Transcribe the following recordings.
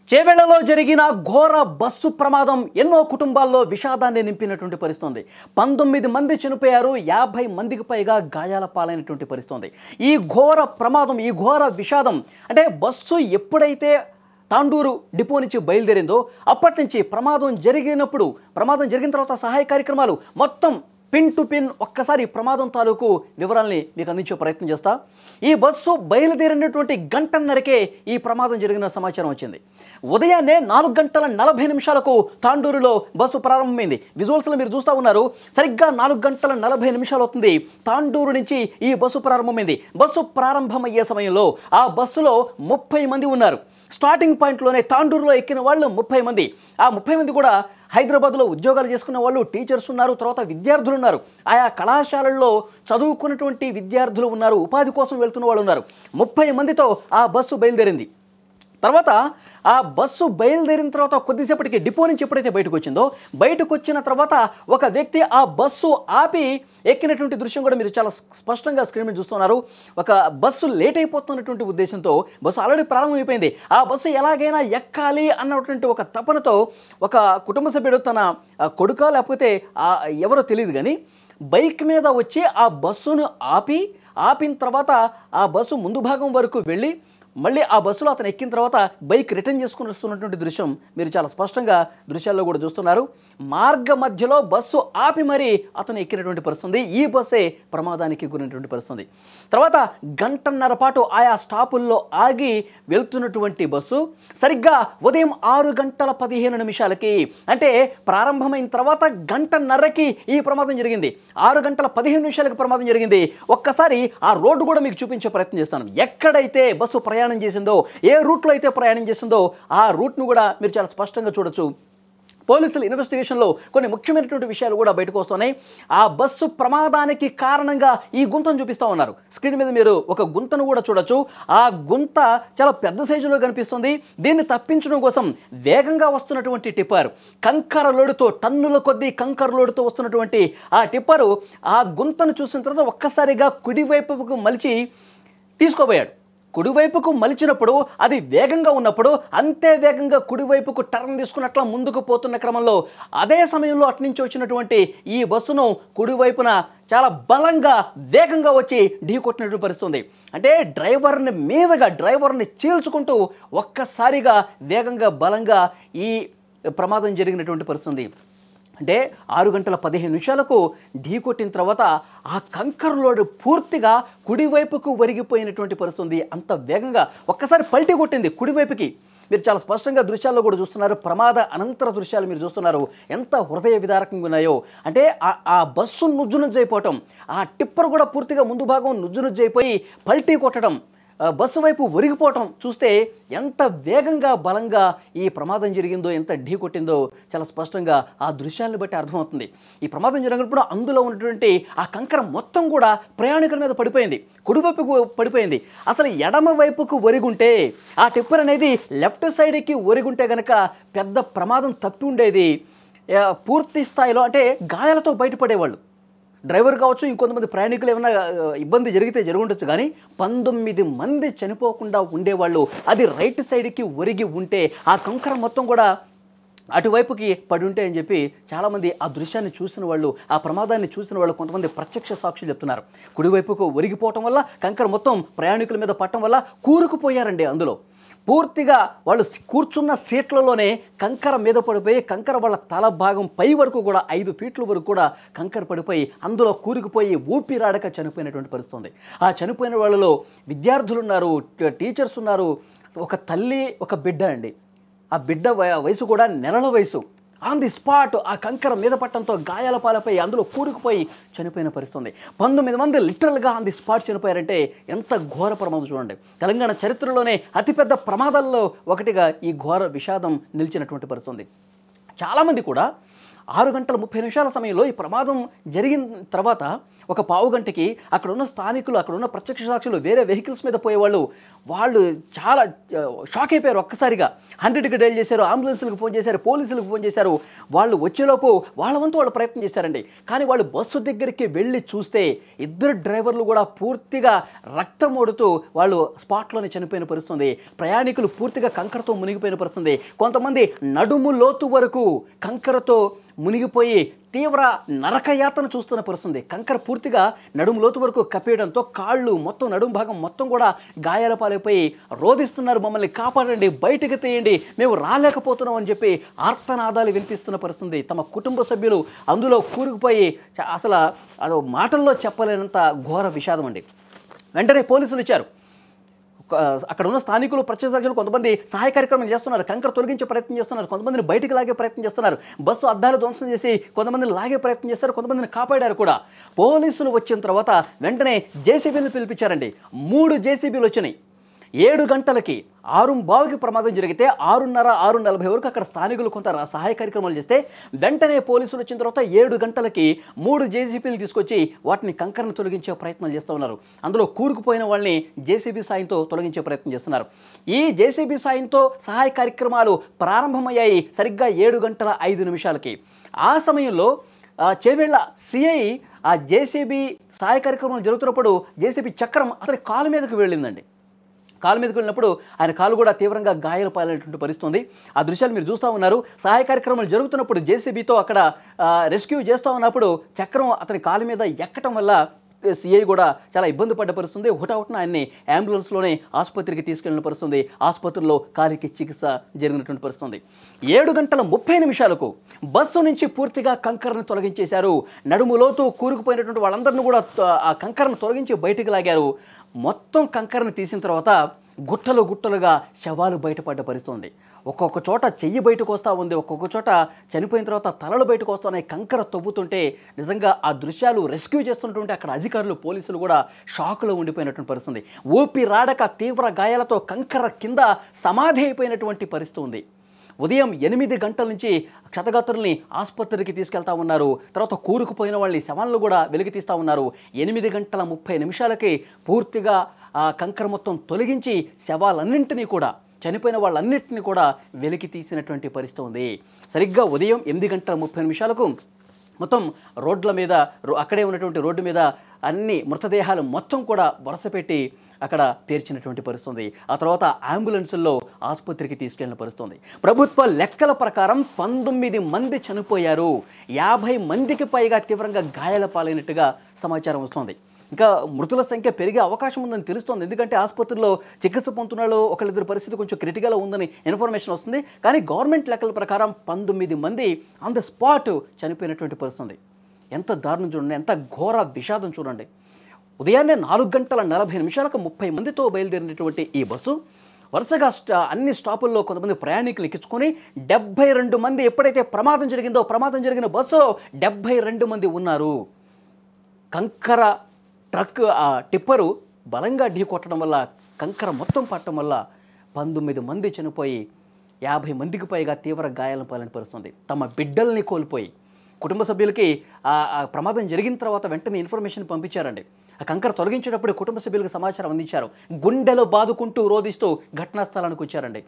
చేవెళ్లలో జరిగిన ఘోర బస్సు ప్రమాదం ఎన్నో కుటుంబాల్లో విషాదాన్ని నింపినటువంటి పరిస్థితి. 19 మంది చనిపోయారు, 50 మందికి పైగా గాయాల పాలైనటువంటి పరిస్థితి. ఈ ఘోర ప్రమాదం, ఈ ఘోర విషాదం అంటే బస్సు ఎప్పుడైతే తాండూరు డిపో నుంచి బయలుదేరిందో అప్పటి నుంచి ప్రమాదం జరిగిన తర్వాత సహాయ కార్యక్రమాలు మొత్తం పిన్ టు పిన్ ఒక్కసారి ప్రమాదం తాలూకు వివరాల్ని మీకు అందించే ప్రయత్నం చేస్తా. ఈ బస్సు బయలుదేరినటువంటి గంటన్నరకే ఈ ప్రమాదం జరిగిన సమాచారం వచ్చింది. ఉదయాన్నే 4:40 తాండూరులో బస్సు ప్రారంభమైంది. విజువల్స్లో మీరు చూస్తూ ఉన్నారు. సరిగ్గా 4:40 అవుతుంది తాండూరు నుంచి ఈ బస్సు ప్రారంభమైంది. బస్సు ప్రారంభమయ్యే సమయంలో ఆ బస్సులో 30 మంది ఉన్నారు. స్టార్టింగ్ పాయింట్లోనే తాండూరులో ఎక్కిన వాళ్ళు 30 మంది. ఆ 30 మంది కూడా హైదరాబాద్లో ఉద్యోగాలు చేసుకున్న వాళ్ళు, టీచర్స్ ఉన్నారు, తర్వాత విద్యార్థులు ఉన్నారు, ఆయా కళాశాలల్లో చదువుకున్నటువంటి విద్యార్థులు ఉన్నారు, ఉపాధి కోసం వెళ్తున్న వాళ్ళు ఉన్నారు. 30 మందితో ఆ బస్సు బయలుదేరింది. తర్వాత ఆ బస్సు బయలుదేరిన తర్వాత కొద్దిసేపటికి డిపో నుంచి ఎప్పుడైతే బయటకు వచ్చిన తర్వాత ఒక వ్యక్తి ఆ బస్సు ఆపి ఎక్కినటువంటి దృశ్యం కూడా మీరు చాలా స్పష్టంగా స్క్రీన్ మీద చూస్తున్నారు. ఒక బస్సు లేట్ అయిపోతున్నటువంటి ఉద్దేశంతో బస్సు ఆల్రెడీ ప్రారంభమైపోయింది. ఆ బస్సు ఎలాగైనా ఎక్కాలి అన్నటువంటి ఒక తపనతో ఒక కుటుంబ సభ్యుడు తన కొడుక లేకపోతే ఎవరో తెలియదు కానీ బైక్ మీద వచ్చి ఆ బస్సును ఆపిన తర్వాత ఆ బస్సు ముందు భాగం వరకు వెళ్ళి మళ్ళీ ఆ బస్సులో అతను ఎక్కిన తర్వాత బైక్ రిటర్న్ చేసుకుని వస్తున్నటువంటి దృశ్యం మీరు చాలా స్పష్టంగా దృశ్యాల్లో కూడా చూస్తున్నారు. మార్గ మధ్యలో బస్సు ఆపి మరీ అతను ఎక్కినటువంటి పరిస్థితి. ఈ బస్సే ప్రమాదానికి గురైనటువంటి పరిస్థితి. తర్వాత గంటన్నర పాటు ఆయా స్టాపుల్లో ఆగి వెళ్తున్నటువంటి బస్సు సరిగ్గా ఉదయం 6:15 అంటే ప్రారంభమైన తర్వాత గంటన్నరకి ఈ ప్రమాదం జరిగింది. 6:15 ప్రమాదం జరిగింది. ఒక్కసారి ఆ రోడ్డు కూడా మీకు చూపించే ప్రయత్నం చేస్తాను. ఎక్కడైతే బస్సు ప్రయాణం చేసిందో, ఏ రూట్లో అయితే ప్రయాణం చేసిందో ఆ రూట్ను కూడా మీరు చాలా స్పష్టంగా చూడొచ్చు. పోలీసుల ఇన్వెస్టిగేషన్లో కొన్ని ముఖ్యమైనటువంటి విషయాలు కూడా బయటకు వస్తున్నాయి. ఆ బస్సు ప్రమాదానికి కారణంగా ఈ గుంతను చూపిస్తూ ఉన్నారు. స్క్రీన్ మీద మీరు ఒక గుంతను కూడా చూడొచ్చు. ఆ గుంత చాలా పెద్ద సైజులో కనిపిస్తుంది. దీన్ని తప్పించడం కోసం వేగంగా వస్తున్నటువంటి టిప్పర్ కంకర లోడుతో, టన్నుల కొద్దీ కంకర లోడుతో వస్తున్నటువంటి ఆ టిప్పరు ఆ గుంతను చూసిన తర్వాత ఒక్కసారిగా కుడివైపుకు మలిచి తీసుకోబోయాడు. కుడివైపుకు మలిచినప్పుడు అది వేగంగా ఉన్నప్పుడు అంతే వేగంగా కుడివైపుకు టర్న్ తీసుకున్నట్లా ముందుకు పోతున్న క్రమంలో అదే సమయంలో అట్నుంచి వచ్చినటువంటి ఈ బస్సును కుడివైపున చాలా బలంగా వేగంగా వచ్చి ఢీకొట్టినటువంటి పరిస్థితుంది. అంటే డ్రైవర్ని చీల్చుకుంటూ ఒక్కసారిగా వేగంగా బలంగా ఈ ప్రమాదం జరిగినటువంటి పరిస్థితుంది. అంటే 6:15 ఢీకొట్టిన తర్వాత ఆ కంకర్ లోడ్ పూర్తిగా కుడివైపుకు ఒరిగిపోయినటువంటి పరిస్థితి. అంత వేగంగా ఒక్కసారి పల్టీ కొట్టింది కుడివైపుకి. మీరు చాలా స్పష్టంగా దృశ్యాల్లో కూడా చూస్తున్నారు. ప్రమాద అనంతర దృశ్యాలు మీరు చూస్తున్నారు. ఎంత హృదయ విదారకంగా ఉన్నాయో. అంటే ఆ బస్సు నుజ్జునుజ్జైపోవటం, ఆ టిప్పర్ కూడా పూర్తిగా ముందు భాగం నుజ్జునుజ్జైపోయి పల్టీ కొట్టడం, బస్సు వైపు ఒరిగిపోవటం చూస్తే ఎంత వేగంగా బలంగా ఈ ప్రమాదం జరిగిందో, ఎంత ఢీ కొట్టిందో చాలా స్పష్టంగా ఆ దృశ్యాలను బట్టి అర్థమవుతుంది. ఈ ప్రమాదం జరిగినప్పుడు అందులో ఉన్నటువంటి ఆ కంకర మొత్తం కూడా ప్రయాణికుల మీద పడిపోయింది, కుడివైపుకు పడిపోయింది. అసలు ఎడమ వైపుకు ఒరిగుంటే, ఆ టిప్పర్ అనేది లెఫ్ట్ సైడ్కి ఒరిగుంటే కనుక పెద్ద ప్రమాదం తప్పి ఉండేది. పూర్తి స్థాయిలో అంటే గాయాలతో బయటపడేవాళ్ళు. డ్రైవర్ కావచ్చు, ఇంకొంతమంది ప్రయాణికులు ఏమైనా ఇబ్బంది జరుగుండొచ్చు, కానీ 19 మంది చనిపోకుండా ఉండేవాళ్ళు. అది రైట్ సైడ్కి ఒరిగి ఉంటే ఆ కంకర మొత్తం కూడా అటువైపుకి పడి ఉంటే అని చెప్పి చాలామంది ఆ దృశ్యాన్ని చూసిన వాళ్ళు, ఆ ప్రమాదాన్ని చూసిన వాళ్ళు, కొంతమంది ప్రత్యక్ష సాక్షులు చెప్తున్నారు. కుడివైపుకు ఒరిగిపోవటం వల్ల కంకర మొత్తం ప్రయాణికుల మీద పట్టడం వల్ల కూరుకుపోయారండి. అందులో పూర్తిగా వాళ్ళు కూర్చున్న సీట్లలోనే కంకర మీద పడిపోయి, కంకర వాళ్ళ తల భాగం పై వరకు కూడా 5 ఫీట్ల వరకు కూడా కంకర పడిపోయి అందులో కూరుకుపోయి ఊపిరాడక చనిపోయినటువంటి పరిస్థితి. ఆ చనిపోయిన వాళ్ళలో విద్యార్థులు ఉన్నారు, టీచర్స్ ఉన్నారు, ఒక తల్లి, ఒక బిడ్డ అండి. ఆ బిడ్డ వయసు కూడా నెలల వయసు. ఆన్ ది స్పాట్ ఆ కంకర మీద పట్టడంతో గాయాల పాలపై అందులో కూరుకుపోయి చనిపోయిన పరిస్థితి. 19 మంది లిటరల్గా ఆన్ ది స్పాట్ చనిపోయారంటే ఎంత ఘోర ప్రమాదం చూడండి. తెలంగాణ చరిత్రలోనే అతిపెద్ద ప్రమాదాల్లో ఒకటిగా ఈ ఘోర విషాదం నిలిచినటువంటి పరిస్థితి. చాలామంది కూడా 6 గంటల 30 నిమిషాల సమయంలో ఈ ప్రమాదం జరిగిన తర్వాత ఒక పావు గంటకి అక్కడ ఉన్న స్థానికులు, అక్కడ ఉన్న ప్రత్యక్ష సాక్షులు, వేరే వెహికల్స్ మీద పోయేవాళ్ళు వాళ్ళు చాలా షాక్ అయిపోయారు. ఒక్కసారిగా 100కి డైల్ చేశారు, అంబులెన్స్లకు ఫోన్ చేశారు, పోలీసులకు ఫోన్ చేశారు. వాళ్ళు వచ్చేలోపు వాళ్ళ వంతు వాళ్ళు ప్రయత్నం చేశారండి. కానీ వాళ్ళు బస్సు దగ్గరికి వెళ్ళి చూస్తే ఇద్దరు డ్రైవర్లు కూడా పూర్తిగా రక్తం ఓడుతూ వాళ్ళు స్పాట్లోనే చనిపోయిన పరిస్థితుంది. ప్రయాణికులు పూర్తిగా కంకరతో మునిగిపోయిన పరిస్థితుంది. కొంతమంది నడుము లోతు వరకు కంకరతో మునిగిపోయి తీవ్ర నరకయాతన చూస్తున్న పరిస్థితుంది. కంకర పూర్తిగా నడుము లోతు వరకు కప్పేయడంతో కాళ్ళు మొత్తం, నడుము భాగం మొత్తం కూడా గాయాల పాలైపోయి రోధిస్తున్నారు. మమ్మల్ని కాపాడండి, బయటకు తీయండి, మేము రాలేకపోతున్నాం అని చెప్పి ఆర్తనాదాలు వినిపిస్తున్న పరిస్థితుంది. తమ కుటుంబ సభ్యులు అందులో కూరుకుపోయి అసలు అదో మాటల్లో చెప్పలేనంత ఘోర విషాదం అండి. వెంటనే పోలీసులు వచ్చారు. అక్కడ ఉన్న స్థానికులు, ప్రత్యక్ష సాక్షులు కొంతమంది సహాయ కార్యక్రమం చేస్తున్నారు, కంకర తొలగించే ప్రయత్నం చేస్తున్నారు, కొంతమందిని బయటికి లాగే ప్రయత్నం చేస్తున్నారు, బస్సు అద్దాలు ధ్వంసం చేసి కొంతమందిని లాగే ప్రయత్నం చేస్తారు, కొంతమందిని కాపాడారు కూడా. పోలీసులు వచ్చిన తర్వాత వెంటనే జేసీబీలు పిలిపించారండి. 3 జేసీబీలు వచ్చినాయి. 7 గంటలకి 6:15కి ప్రమాదం జరిగితే 6:30, 6:40 వరకు అక్కడ స్థానికులు కొంత సహాయ కార్యక్రమాలు చేస్తే వెంటనే పోలీసులు వచ్చిన తర్వాత 7 గంటలకి 3 జేసీబీలు తీసుకొచ్చి వాటిని కంకరను తొలగించే ప్రయత్నాలు చేస్తూ ఉన్నారు. అందులో కూరుకుపోయిన వాళ్ళని జేసీబీ సాయంతో తొలగించే ప్రయత్నం చేస్తున్నారు. ఈ జేసీబీ సాయంతో సహాయ కార్యక్రమాలు ప్రారంభమయ్యాయి సరిగ్గా 7:05 ఆ సమయంలో చేవెళ్ళ సిఐ ఆ జేసీబీ సహాయ కార్యక్రమాలు జరుగుతున్నప్పుడు జేసీబీ చక్రం అతని కాలు మీదకు వెళ్ళిందండి. కాలు మీదకి వెళ్ళినప్పుడు ఆయన కాలు కూడా తీవ్రంగా గాయాలు పాలైనటువంటి పరిస్థితుంది. ఆ దృశ్యాలు మీరు చూస్తూ ఉన్నారు. సహాయ కార్యక్రమాలు జరుగుతున్నప్పుడు జేసీబీతో అక్కడ రెస్క్యూ చేస్తూ ఉన్నప్పుడు చక్రం అతని కాలు మీద ఎక్కడం వల్ల సిఐ కూడా చాలా ఇబ్బంది పడ్డ పరిస్థితుంది. హుటాహుటిన ఆయన్ని అంబులెన్స్లోనే ఆసుపత్రికి తీసుకెళ్లిన పరిస్థితుంది. ఆసుపత్రిలో కాలికి చికిత్స జరిగినటువంటి పరిస్థితుంది. 7:30 బస్సు నుంచి పూర్తిగా కంకరను తొలగించేశారు. నడుములోతూ కూరుకుపోయినటువంటి వాళ్ళందరినీ కూడా ఆ కంకరను తొలగించి బయటికి లాగారు. మొత్తం కంకరను తీసిన తర్వాత గుట్టలు గుట్టలుగా శవాలు బయటపడ్డ పరిస్థితుంది. ఒక్కొక్క చోట చెయ్యి బయటకు వస్తూ ఉంది, ఒక్కొక్క చోట చనిపోయిన తర్వాత తలలు బయటకు వస్తున్నాయి. కంకర తవ్వుతుంటే నిజంగా ఆ దృశ్యాలు రెస్క్యూ చేస్తున్నటువంటి అక్కడ అధికారులు, పోలీసులు కూడా షాకులో ఉండిపోయినటువంటి పరిస్థితుంది. ఊపిరాడక తీవ్ర గాయాలతో కంకర కింద సమాధి అయిపోయినటువంటి పరిస్థితి ఉంది. ఉదయం 8 గంటల నుంచి క్షతగాత్రుల్ని ఆసుపత్రికి తీసుకెళ్తా ఉన్నారు. తర్వాత కూరుకుపోయిన వాళ్ళని శవాలను కూడా వెలికి తీస్తూ ఉన్నారు. 8:30 పూర్తిగా ఆ కంకర మొత్తం తొలగించి శవాలన్నింటినీ కూడా, చనిపోయిన వాళ్ళన్నింటినీ కూడా వెలికి తీసినటువంటి పరిస్థితి ఉంది. సరిగ్గా ఉదయం 8:30 మొత్తం రోడ్ల మీద, అక్కడే ఉన్నటువంటి రోడ్డు మీద అన్ని మృతదేహాలు మొత్తం కూడా వరుస పెట్టి అక్కడ పేర్చినటువంటి పరిస్థితుంది. ఆ తర్వాత అంబులెన్సుల్లో ఆసుపత్రికి తీసుకెళ్లిన పరిస్థితుంది. ప్రభుత్వ లెక్కల ప్రకారం 19 మంది చనిపోయారు, 50 మందికి పైగా తీవ్రంగా గాయాల పాలైనట్టుగా సమాచారం వస్తుంది. ఇంకా మృతుల సంఖ్య పెరిగే అవకాశం ఉందని తెలుస్తోంది. ఎందుకంటే ఆసుపత్రిలో చికిత్స పొందుతున్న ఒకళ్ళిద్దరు పరిస్థితి కొంచెం క్రిటికల్గా ఉందని ఇన్ఫర్మేషన్ వస్తుంది. కానీ గవర్నమెంట్ లెక్కల ప్రకారం 19 మంది ఆన్ ద స్పాట్ చనిపోయినటువంటి పరిస్థితుంది. ఎంత దారుణం చూడండి, ఎంత ఘోర విషాదం చూడండి. ఉదయాన్నే 4:40 30 మందితో బయలుదేరినటువంటి ఈ బస్సు వరుసగా అన్ని స్టాపుల్లో కొంతమంది ప్రయాణికులు ఎక్కించుకొని 72 మంది, ఎప్పుడైతే ప్రమాదం జరిగిన బస్సు 72 మంది ఉన్నారు. కంకర ట్రక్ టిప్పరు బలంగా ఢీ కొట్టడం వల్ల, కంకర మొత్తం పట్టడం వల్ల 19 మంది చనిపోయి 50 మందికి పైగా తీవ్ర గాయాలను పాలన పరుస్తుంది. తమ బిడ్డల్ని కోల్పోయి కుటుంబ సభ్యులకి ఆ ప్రమాదం జరిగిన తర్వాత వెంటనే ఇన్ఫర్మేషన్ పంపించారండి. ఆ కంకర తొలగించేటప్పుడు కుటుంబ సభ్యులకు సమాచారం అందించారు. గుండెలో బాదుకుంటూ రోధిస్తూ ఘటనా స్థలానికి వచ్చారండి.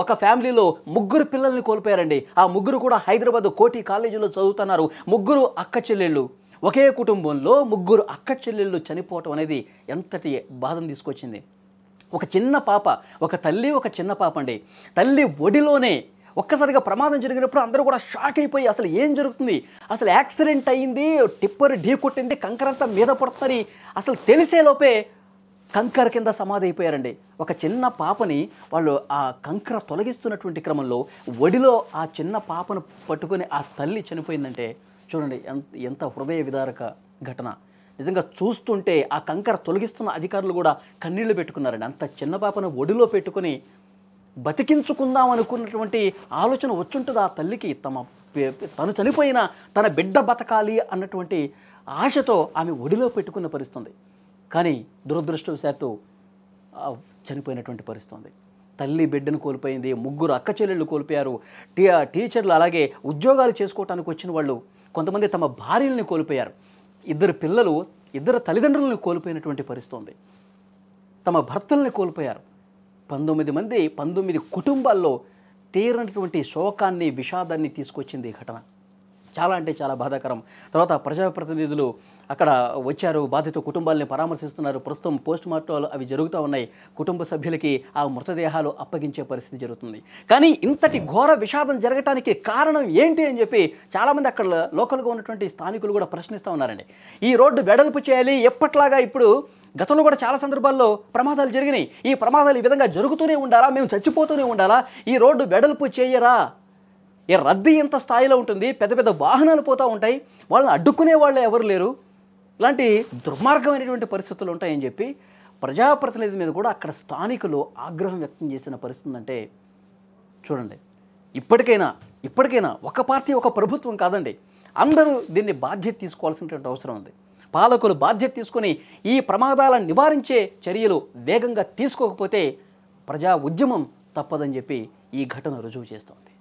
ఒక ఫ్యామిలీలో 3 పిల్లల్ని కోల్పోయారండి. ఆ 3 కూడా హైదరాబాద్ కోటి కాలేజీలో చదువుతున్నారు. 3 అక్క చెల్లెళ్ళు, ఒకే కుటుంబంలో 3 అక్క చెల్లెళ్ళు చనిపోవటం అనేది ఎంతటి బాధను తీసుకొచ్చింది. ఒక చిన్న పాప, ఒక తల్లి, ఒక చిన్న పాప అండి. తల్లి ఒడిలోనే ఒక్కసారిగా ప్రమాదం జరిగినప్పుడు అందరూ కూడా షాక్ అయిపోయి అసలు ఏం జరుగుతుంది, అసలు యాక్సిడెంట్ అయింది, టిప్పర్ ఢీ కొట్టింది, కంకరంతా మీద పడుతుంది అసలు తెలిసేలోపే కంకర కింద సమాధి అయిపోయారండి. ఒక చిన్న పాపని వాళ్ళు ఆ కంకర తొలగిస్తున్నటువంటి క్రమంలో ఒడిలో ఆ చిన్న పాపను పట్టుకొని ఆ తల్లి చనిపోయిందంటే చూడండి ఎంత హృదయ విదారక ఘటన. నిజంగా చూస్తుంటే ఆ కంకర తొలగిస్తున్న అధికారులు కూడా కన్నీళ్లు పెట్టుకున్నారండి. అంత చిన్న పాపను ఒడిలో పెట్టుకొని బతికించుకుందాం అనుకున్నటువంటి ఆలోచన వచ్చుంటుంది ఆ తల్లికి. తను చనిపోయిన తన బిడ్డ బతకాలి అన్నటువంటి ఆశతో ఆమె ఒడిలో పెట్టుకున్న పరిస్థితుంది. కానీ దురదృష్టవశాత్తు చనిపోయినటువంటి పరిస్థితుంది. తల్లి బిడ్డను కోల్పోయింది, ముగ్గురు అక్క చెల్లెళ్ళు కోల్పోయారు, టీచర్లు అలాగే ఉద్యోగాలు చేసుకోవటానికి వచ్చిన వాళ్ళు కొంతమంది తమ భార్యల్ని కోల్పోయారు, ఇద్దరు తల్లిదండ్రులను కోల్పోయినటువంటి పరిస్థితి ఉంది, తమ భర్తల్ని కోల్పోయారు. 19 కుటుంబాల్లో తీరనటువంటి శోకాన్ని, విషాదాన్ని తీసుకొచ్చింది ఈ ఘటన. చాలా అంటే చాలా బాధాకరం. తర్వాత ప్రజాప్రతినిధులు అక్కడ వచ్చారు, బాధిత కుటుంబాలని పరామర్శిస్తున్నారు. ప్రస్తుతం పోస్ట్ మార్టాలు అవి జరుగుతూ ఉన్నాయి. కుటుంబ సభ్యులకి ఆ మృతదేహాలు అప్పగించే పరిస్థితి జరుగుతుంది. కానీ ఇంతటి ఘోర విషాదం జరగటానికి కారణం ఏంటి అని చెప్పి చాలామంది అక్కడ లోకల్గా ఉన్నటువంటి స్థానికులు కూడా ప్రశ్నిస్తూ ఉన్నారండి. ఈ రోడ్డు వెడల్పు చేయాలి, ఎప్పట్లాగా ఇప్పుడు గతంలో కూడా చాలా సందర్భాల్లో ప్రమాదాలు జరిగినాయి, ఈ ప్రమాదాలు ఈ విధంగా జరుగుతూనే ఉండాలా, మేము చచ్చిపోతూనే ఉండాలా, ఈ రోడ్డు వెడల్పు చేయరా, ఈ రద్దీ ఎంత స్థాయిలో ఉంటుంది, పెద్ద పెద్ద వాహనాలు పోతూ ఉంటాయి, వాళ్ళని అడ్డుకునే వాళ్ళు ఎవరు లేరు, ఇలాంటి దుర్మార్గమైనటువంటి పరిస్థితులు ఉంటాయని చెప్పి ప్రజాప్రతినిధి మీద కూడా అక్కడ స్థానికులు ఆగ్రహం వ్యక్తం చేసిన పరిస్థితి అంటే చూడండి. ఇప్పటికైనా ఒక పార్టీ ఒక ప్రభుత్వం కాదండి, అందరూ దీన్ని బాధ్యత తీసుకోవాల్సినటువంటి అవసరం ఉంది. పాలకులు బాధ్యత తీసుకొని ఈ ప్రమాదాలను నివారించే చర్యలు వేగంగా తీసుకోకపోతే ప్రజా ఉద్యమం తప్పదని చెప్పి ఈ ఘటన రుజువు చేస్తోంది.